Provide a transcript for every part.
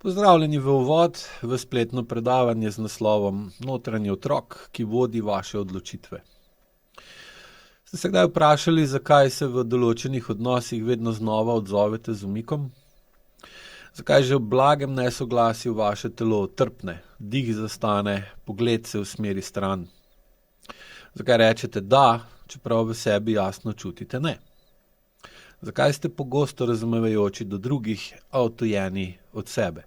Pozdravljeni v uvod v spletno predavanje z naslovom Notranji otrok, ki vodi vaše odločitve. Ste se kdaj vprašali, zakaj se v določenih odnosih vedno znova odzovete z umikom? Zakaj že v blagem nesoglasju vaše telo trpne, dih zastane, pogled se usmeri stran? Zakaj rečete da, čeprav v sebi jasno čutite ne? Zakaj ste pogosto razumevajoči do drugih, a odtujeni od sebe?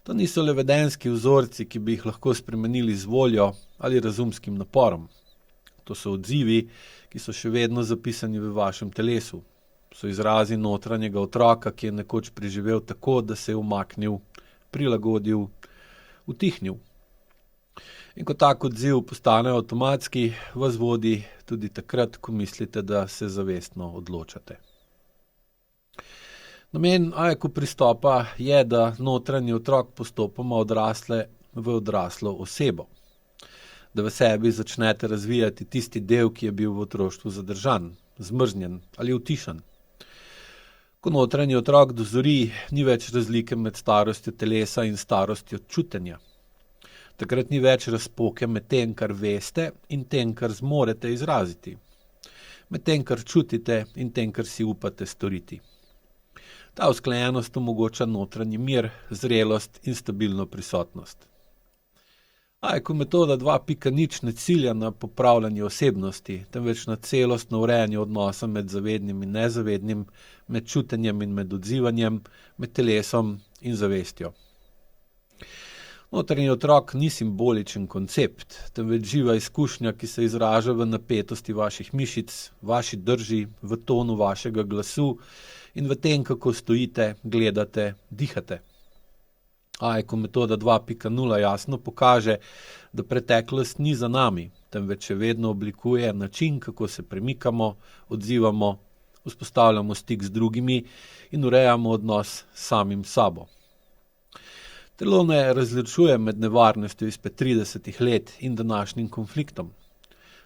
To niso le vedenjski vzorci, ki bi jih lahko spremenili z voljo ali razumskim naporom. To so odzivi, ki so še vedno zapisani v vašem telesu. So izrazi notranjega otroka, ki je nekoč preživel tako, da se je umaknil, prilagodil, utihnil. In ko tak odziv postane avtomatski, vas vodi tudi takrat, ko mislite, da se zavestno odločate. Namen AEQ pristopa je, da notranji otrok postopoma odrasle v odraslo osebo. Da v sebi začnete razvijati tisti del, ki je bil v otroštvu zadržan, zmrznjen ali utišan. Ko notranji otrok dozori, ni več razlike med starostjo telesa in starostjo čutenja. Takrat ni več razpoke med tem, kar veste, in tem, kar zmorete izraziti. Med tem, kar čutite, in tem, kar si upate storiti. Ta usklajenost omogoča notranji mir, zrelost in stabilno prisotnost. AEQ metoda 2.0 ne cilja na popravljanje osebnosti, temveč na celostno urejanje odnosa med zavednim in nezavednim, med čutenjem in med odzivanjem, med telesom in zavestjo. Notranji otrok ni simboličen koncept, temveč živa izkušnja, ki se izraža v napetosti vaših mišic, vaši drži, v tonu vašega glasu in v tem, kako stojite, gledate, dihate. AEQ metoda 2.0 jasno pokaže, da preteklost ni za nami, temveč še vedno oblikuje način, kako se premikamo, odzivamo, vzpostavljamo stik z drugimi in urejamo odnos s samim sabo. Telo ne različuje med nevarnostjo izpred 30 let in današnjim konfliktom.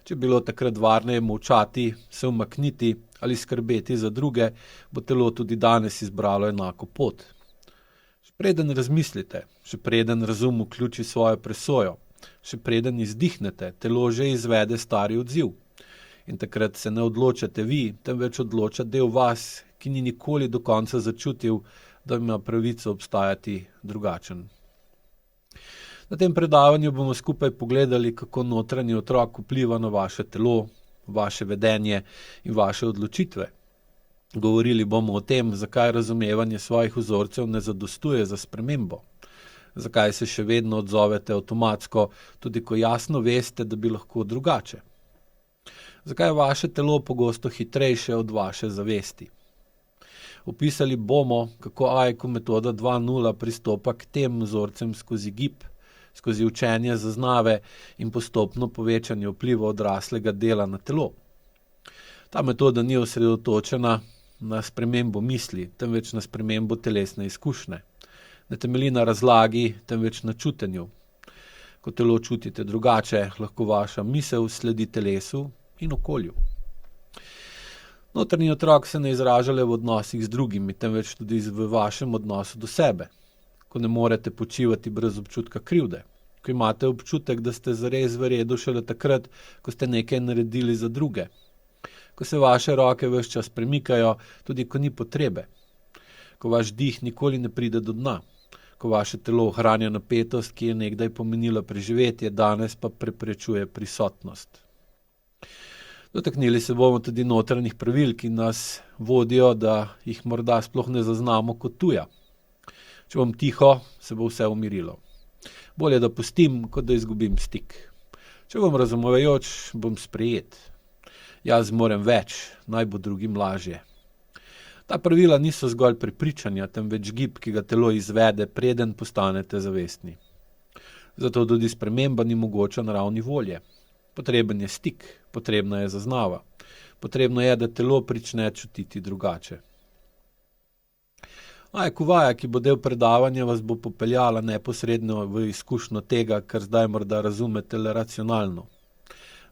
Če je bilo takrat varneje molčati, se umakniti ali skrbeti za druge, bo telo tudi danes izbralo enako pot. Še preden razmislite, še preden razum vključi svojo presojo, še preden izdihnete, telo že izvede stari odziv. In takrat se ne odločate vi, temveč odloča del vas, ki ni nikoli do konca začutil, da ima pravico obstajati drugačen. Na tem predavanju bomo skupaj pogledali, kako notranji otrok vpliva na vaše telo, vaše vedenje in vaše odločitve. Govorili bomo o tem, zakaj razumevanje svojih vzorcev ne zadostuje za spremembo. Zakaj se še vedno odzovete avtomatsko, tudi ko jasno veste, da bi lahko drugače. Zakaj je vaše telo pogosto hitrejše od vaše zavesti. Opisali bomo, kako AEQ metoda 2.0 pristopa k tem vzorcem skozi gib, skozi učenje zaznave in postopno povečanje vpliva odraslega dela na telo. Ta metoda ni osredotočena na spremembo misli, temveč na spremembo telesne izkušnje. Ne temelji na razlagi, temveč na čutenju. Ko telo čutite drugače, lahko vaša misel sledi telesu in okolju. Notranji otrok se ne izraža le v odnosih z drugimi, temveč tudi v vašem odnosu do sebe. Ko ne morete počivati brez občutka krivde, ko imate občutek, da ste zares v redu šele takrat, ko ste nekaj naredili za druge, ko se vaše roke ves čas premikajo, tudi ko ni potrebe, ko vaš dih nikoli ne pride do dna, ko vaše telo ohranja napetost, ki je nekdaj pomenila preživetje, danes pa preprečuje prisotnost. Dotaknili se bomo tudi notranjih pravil, ki nas vodijo, da jih morda sploh ne zaznamo kot tuja. Če bom tiho, se bo vse umirilo. Bolje, da pustim, kot da izgubim stik. Če bom razumevajoč, bom sprejet. Jaz zmorem več, naj bo drugim lažje. Ta pravila niso zgolj prepričanja, temveč gib, ki ga telo izvede, preden postanete zavestni. Zato tudi sprememba ni mogoča na ravni volje. Potreben je stik, potrebna je zaznava. Potrebno je, da telo prične čutiti drugače. AEQ vaja, ki bo del predavanja, vas bo popeljala neposredno v izkušnjo tega, kar zdaj morda razumete le racionalno.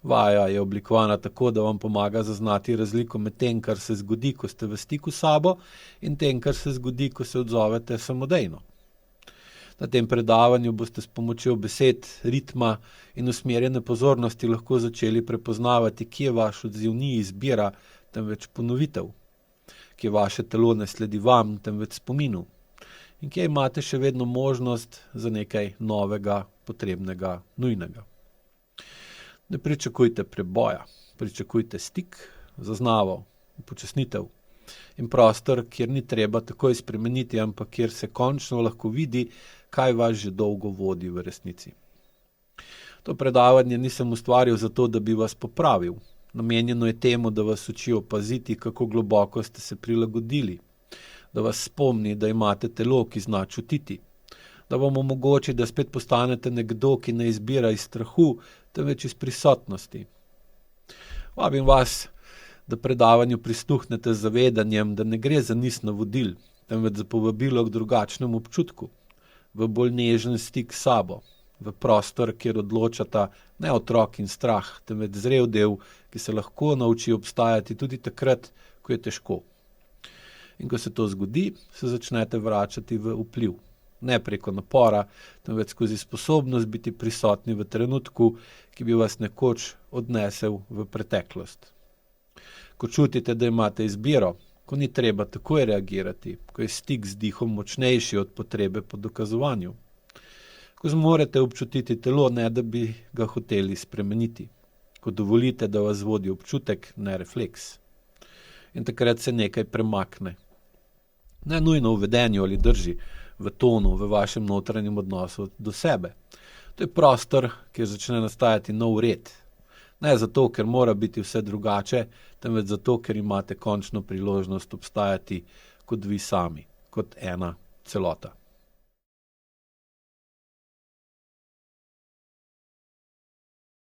Vaja je oblikovana tako, da vam pomaga zaznati razliko med tem, kar se zgodi, ko ste v stiku s sabo, in tem, kar se zgodi, ko se odzovete samodejno. Na tem predavanju boste s pomočjo besed, ritma in usmerjene pozornosti lahko začeli prepoznavati, kje vaš odziv ni izbira, temveč ponovitev, kje vaše telo ne sledi vam, temveč spominu, in kje imate še vedno možnost za nekaj novega, potrebnega, nujnega. Ne pričakujte preboja, pričakujte stik, zaznavo, upočasnitev in prostor, kjer ni treba takoj spremeniti, ampak kjer se končno lahko vidi, kaj vas že dolgo vodi v resnici. To predavanje nisem ustvaril zato, da bi vas popravil. Namenjeno je temu, da vas uči opaziti, kako globoko ste se prilagodili, da vas spomni, da imate telo, ki zna čutiti, da vam omogoči, da spet postanete nekdo, ki ne izbira iz strahu, temveč iz prisotnosti. Vabim vas, da predavanju prisluhnete z zavedanjem, da ne gre za niz navodil, temveč za povabilo k drugačnemu občutku, v bolj nežen stik s sabo, v prostor, kjer odločata ne otrok in strah, temveč zrel del, ki se lahko nauči obstajati tudi takrat, ko je težko. In ko se to zgodi, se začnete vračati v vpliv. Ne preko napora, temveč skozi sposobnost biti prisotni v trenutku, ki bi vas nekoč odnesel v preteklost. Ko čutite, da imate izbiro, ko ni treba takoj reagirati, ko je stik z dihom močnejši od potrebe po dokazovanju, ko zmorete občutiti telo, ne da bi ga hoteli spremeniti, ko dovolite, da vas vodi občutek, ne refleks. In takrat se nekaj premakne. Ne nujno v vedenju ali drži, v tonu, v vašem notranjem odnosu do sebe. To je prostor, kjer začne nastajati nov red. Ne zato, ker mora biti vse drugače, temveč zato, ker imate končno priložnost obstajati kot vi sami, kot ena celota.